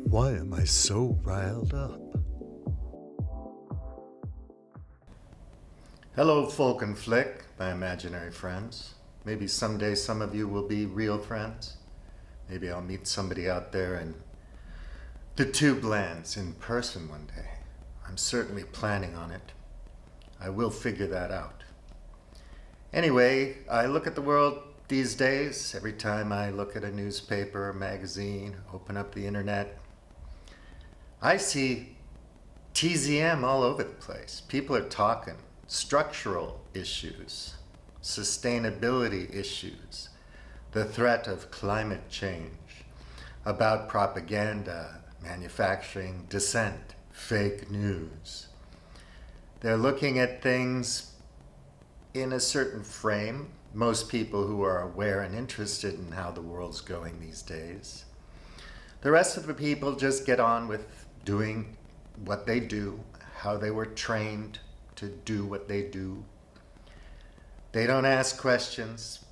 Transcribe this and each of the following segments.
Why am I so riled up? Hello, Folk and Flick, my imaginary friends. Maybe someday some of you will be real friends. Maybe I'll meet somebody out there in the tube lands in person one day. I'm certainly planning on it. I will figure that out. Anyway, I look at the world these days. Every time I look at a newspaper or magazine, open up the internet, I see TZM all over the place. People are talking structural issues, sustainability issues, the threat of climate change, about propaganda, manufacturing dissent, fake news. They're looking at things in a certain frame. Most people who are aware and interested in how the world's going these days. The rest of the people just get on with doing what they do, how they were trained to do what they do. They don't ask questions.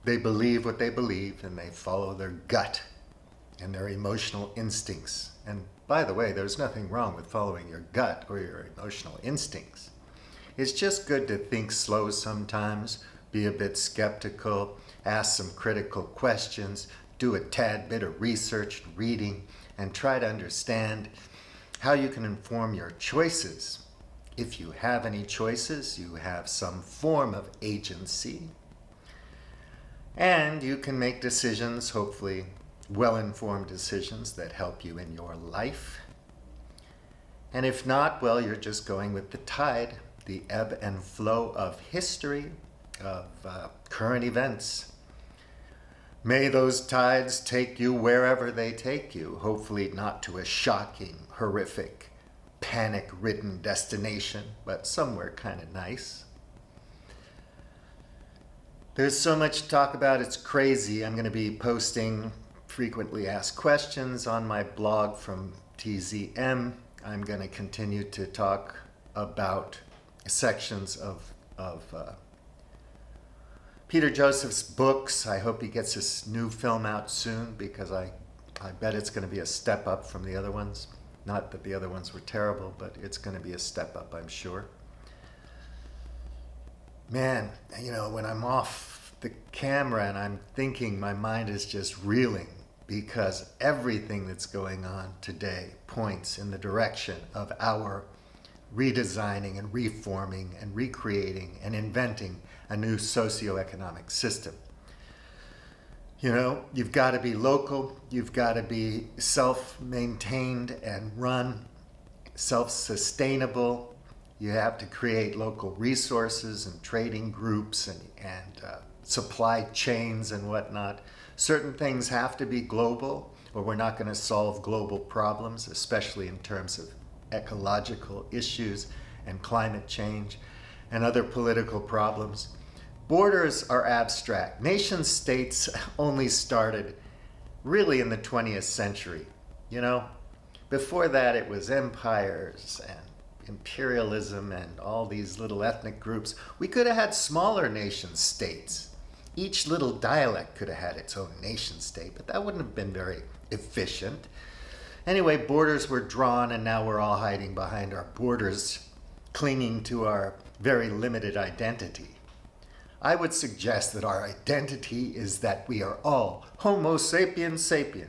They believe what they believe, and they follow their gut and their emotional instincts. And by the way, there's nothing wrong with following your gut or your emotional instincts. It's just good to think slow sometimes, be a bit skeptical, ask some critical questions, do a tad bit of research and reading, and try to understand how you can inform your choices. If you have any choices, you have some form of agency, and you can make decisions, hopefully well-informed decisions that help you in your life. And if not, well, you're just going with the tide, the ebb and flow of history, of current events. May those tides take you wherever they take you, hopefully not to a shocking, horrific, panic-ridden destination, but somewhere kind of nice. There's so much to talk about, it's crazy. I'm going to be posting frequently asked questions on my blog from TZM. I'm going to continue to talk about sections of Peter Joseph's books. I hope he gets his new film out soon, because I bet it's going to be a step up from the other ones. Not that the other ones were terrible, but it's going to be a step up, I'm sure. Man, you know, when I'm off the camera and I'm thinking, my mind is just reeling, because everything that's going on today points in the direction of our redesigning and reforming and recreating and inventing a new socioeconomic system. You know, you've got to be local, you've got to be self-maintained and run, self-sustainable. You have to create local resources and trading groups and supply chains and whatnot. Certain things have to be global, or we're not going to solve global problems, especially in terms of ecological issues and climate change and other political problems. Borders are abstract. Nation states only started really in the 20th century. You know, before that it was empires and imperialism and all these little ethnic groups. We could have had smaller nation states. Each little dialect could have had its own nation state, but that wouldn't have been very efficient. Anyway, borders were drawn, and now we're all hiding behind our borders, clinging to our very limited identity. I would suggest that our identity is that we are all Homo sapiens sapien.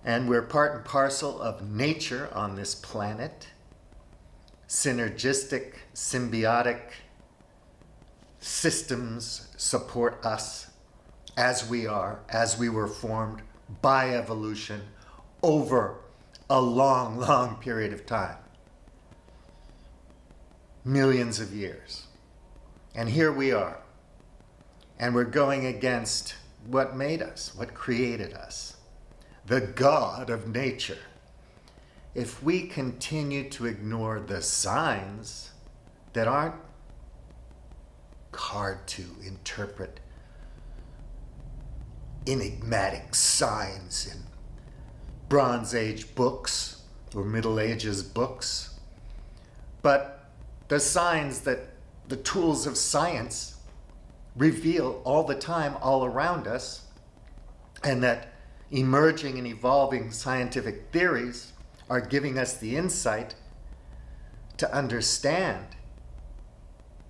And we're part and parcel of nature on this planet. Synergistic, symbiotic systems support us as we are, as we were formed by evolution over a long, long period of time. Millions of years. And here we are. And we're going against what made us, what created us, the God of nature. If we continue to ignore the signs that aren't hard to interpret, enigmatic signs in Bronze Age books or Middle Ages books, but the signs that the tools of science reveal all the time, all around us, and that emerging and evolving scientific theories are giving us the insight to understand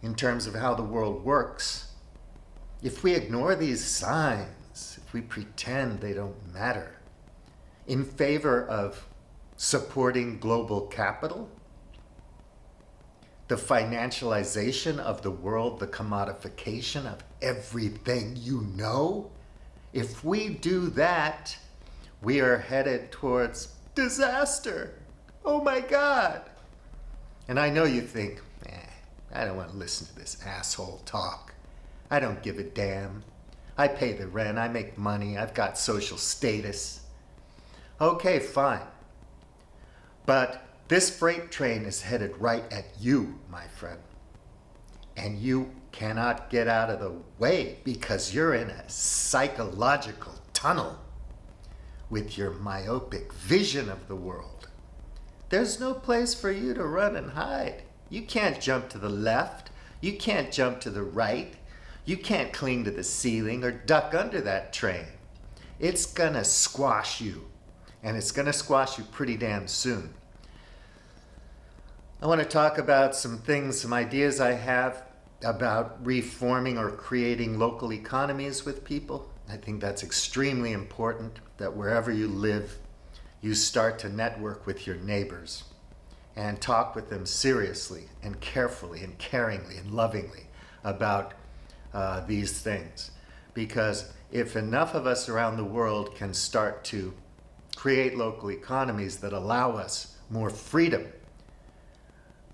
in terms of how the world works. If we ignore these signs, if we pretend they don't matter, in favor of supporting global capital, the financialization of the world, the commodification of everything you know, if we do that, we are headed towards disaster. Oh my God. And I know you think, I don't want to listen to this asshole talk. I don't give a damn. I pay the rent, I make money, I've got social status. Okay, fine. But this freight train is headed right at you, my friend. And you cannot get out of the way because you're in a psychological tunnel with your myopic vision of the world. There's no place for you to run and hide. You can't jump to the left. You can't jump to the right. You can't cling to the ceiling or duck under that train. It's gonna squash you. And it's gonna squash you pretty damn soon. I want to talk about some things, some ideas I have about reforming or creating local economies with people. I think that's extremely important, that wherever you live, you start to network with your neighbors and talk with them seriously and carefully and caringly and lovingly about these things. Because if enough of us around the world can start to create local economies that allow us more freedom,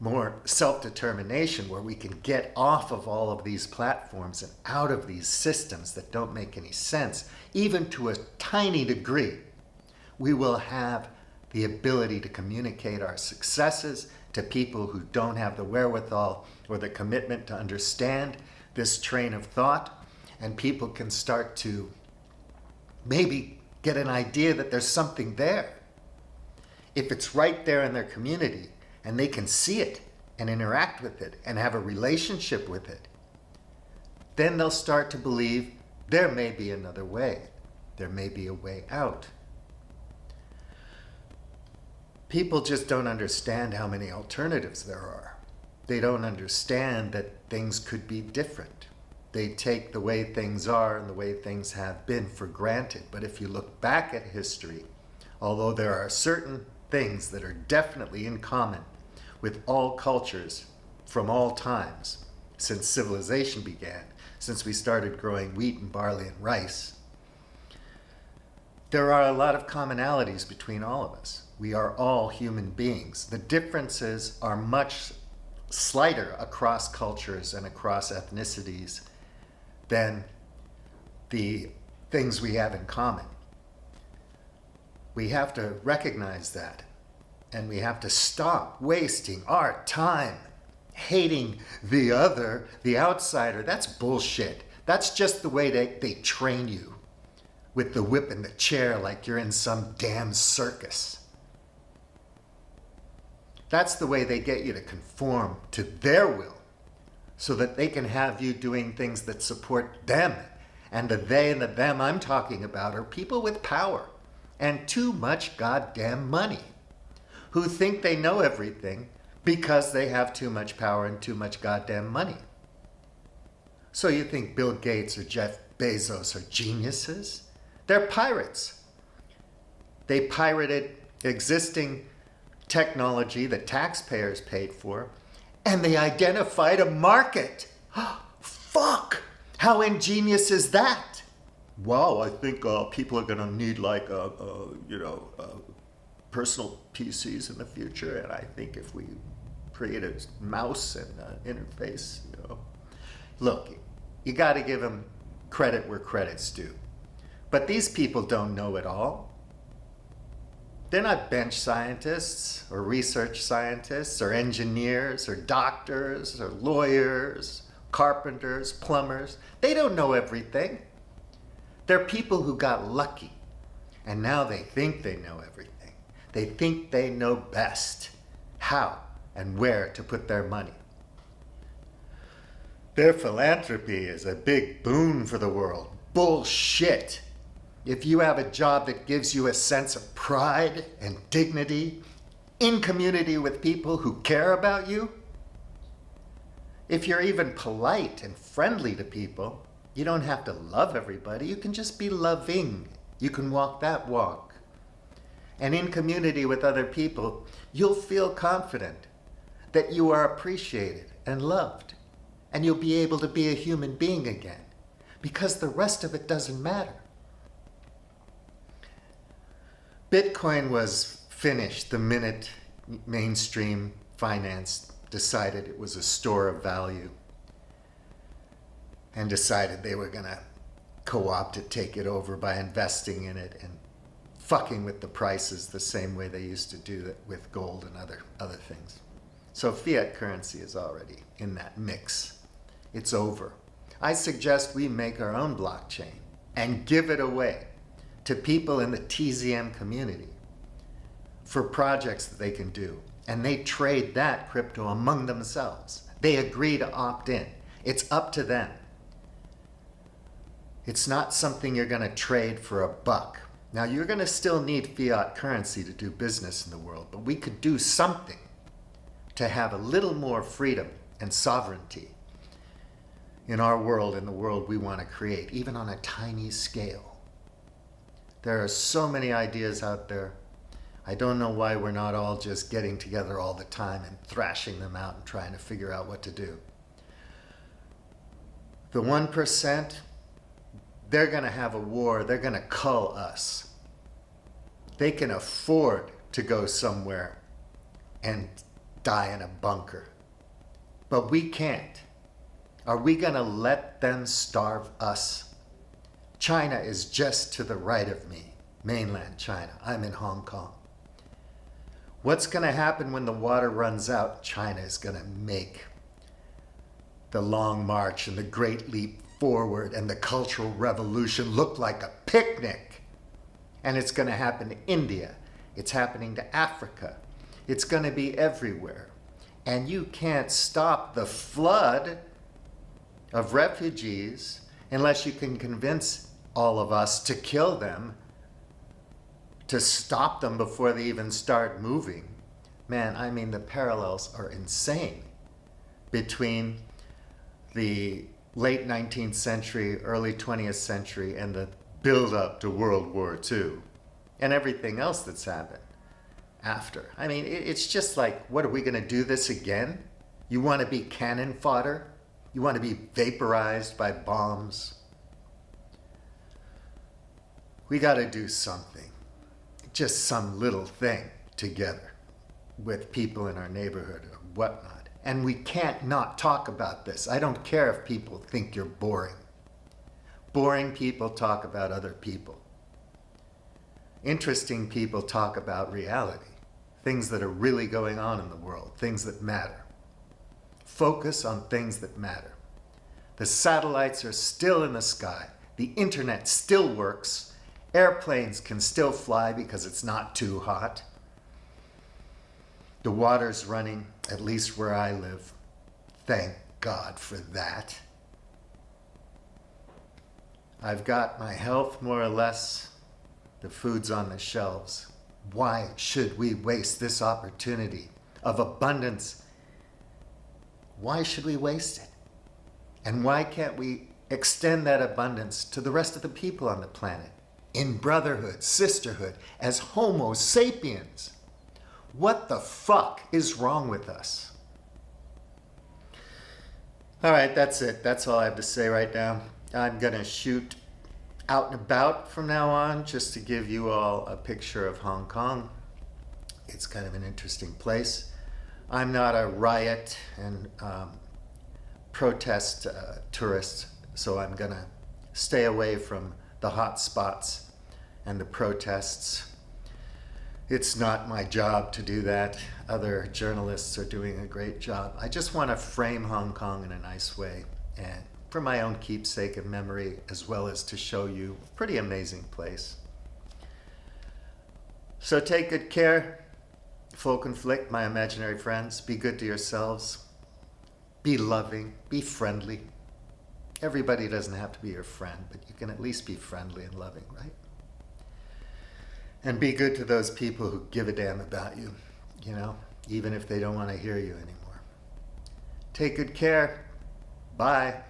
more self-determination, where we can get off of all of these platforms and out of these systems that don't make any sense, even to a tiny degree, we will have the ability to communicate our successes to people who don't have the wherewithal or the commitment to understand this train of thought, and people can start to maybe get an idea that there's something there. If it's right there in their community, and they can see it and interact with it and have a relationship with it, then they'll start to believe there may be another way. There may be a way out. People just don't understand how many alternatives there are. They don't understand that things could be different. They take the way things are and the way things have been for granted. But if you look back at history, although there are certain things that are definitely in common with all cultures from all times, since civilization began, since we started growing wheat and barley and rice, there are a lot of commonalities between all of us. We are all human beings. The differences are much slighter across cultures and across ethnicities than the things we have in common. We have to recognize that. And we have to stop wasting our time hating the other, the outsider. That's bullshit. That's just the way they train you, with the whip and the chair like you're in some damn circus. That's the way they get you to conform to their will, so that they can have you doing things that support them. And the they and the them I'm talking about are people with power and too much goddamn money, who think they know everything because they have too much power and too much goddamn money. So you think Bill Gates or Jeff Bezos are geniuses? They're pirates. They pirated existing technology that taxpayers paid for, and they identified a market. Fuck! How ingenious is that? Wow, I think people are gonna need personal PCs in the future, and I think if we create a mouse and interface, Look, you got to give them credit where credit's due. But these people don't know it all. They're not bench scientists or research scientists or engineers or doctors or lawyers, carpenters, plumbers. They don't know everything. They're people who got lucky, and now they think they know everything. They think they know best how and where to put their money. Their philanthropy is a big boon for the world. Bullshit. if you have a job that gives you a sense of pride and dignity in community with people who care about you, if you're even polite and friendly to people, you don't have to love everybody. You can just be loving. You can walk that walk. And in community with other people, you'll feel confident that you are appreciated and loved. And you'll be able to be a human being again, because the rest of it doesn't matter. Bitcoin was finished the minute mainstream finance decided it was a store of value and decided they were going to co-opt it, take it over by investing in it and fucking with the prices the same way they used to do it with gold and other things. So fiat currency is already in that mix. It's over. I suggest we make our own blockchain and give it away to people in the TZM community for projects that they can do. And they trade that crypto among themselves. They agree to opt in. It's up to them. It's not something you're going to trade for a buck. Now, you're going to still need fiat currency to do business in the world, but we could do something to have a little more freedom and sovereignty in our world, in the world we want to create, even on a tiny scale. There are so many ideas out there. I don't know why we're not all just getting together all the time and thrashing them out and trying to figure out what to do. The 1%, they're going to have a war. They're going to cull us. They can afford to go somewhere and die in a bunker. But we can't. Are we going to let them starve us? China is just to the right of me, mainland China. I'm in Hong Kong. What's going to happen when the water runs out? China is going to make the Long March and the Great Leap Forward and the Cultural Revolution look like a picnic. And it's going to happen to India. It's happening to Africa. It's going to be everywhere. And you can't stop the flood of refugees unless you can convince all of us to kill them, to stop them before they even start moving. Man, I mean, the parallels are insane between the late 19th century, early 20th century, and the build-up to World War II, and everything else that's happened after. I mean, it's just like, what, are we going to do this again? You want to be cannon fodder? You want to be vaporized by bombs? We got to do something. Just some little thing together with people in our neighborhood or whatnot. And we can't not talk about this. I don't care if people think you're boring. Boring people talk about other people. Interesting people talk about reality, things that are really going on in the world, things that matter. Focus on things that matter. The satellites are still in the sky. The internet still works. Airplanes can still fly because it's not too hot. The water's running, at least where I live. Thank God for that. I've got my health more or less. The food's on the shelves. Why should we waste this opportunity of abundance? Why should we waste it? And why can't we extend that abundance to the rest of the people on the planet? In brotherhood, sisterhood, as Homo sapiens. What the fuck is wrong with us? All right, that's it. That's all I have to say right now. I'm going to shoot out and about from now on just to give you all a picture of Hong Kong. It's kind of an interesting place. I'm not a riot and protest tourist, so I'm going to stay away from the hot spots and the protests. It's not my job to do that. Other journalists are doing a great job. I just want to frame Hong Kong in a nice way, and for my own keepsake and memory, as well as to show you a pretty amazing place. So take good care, folk and flick, my imaginary friends. Be good to yourselves. Be loving. Be friendly. Everybody doesn't have to be your friend, but you can at least be friendly and loving, right? And be good to those people who give a damn about you, even if they don't want to hear you anymore. Take good care. Bye.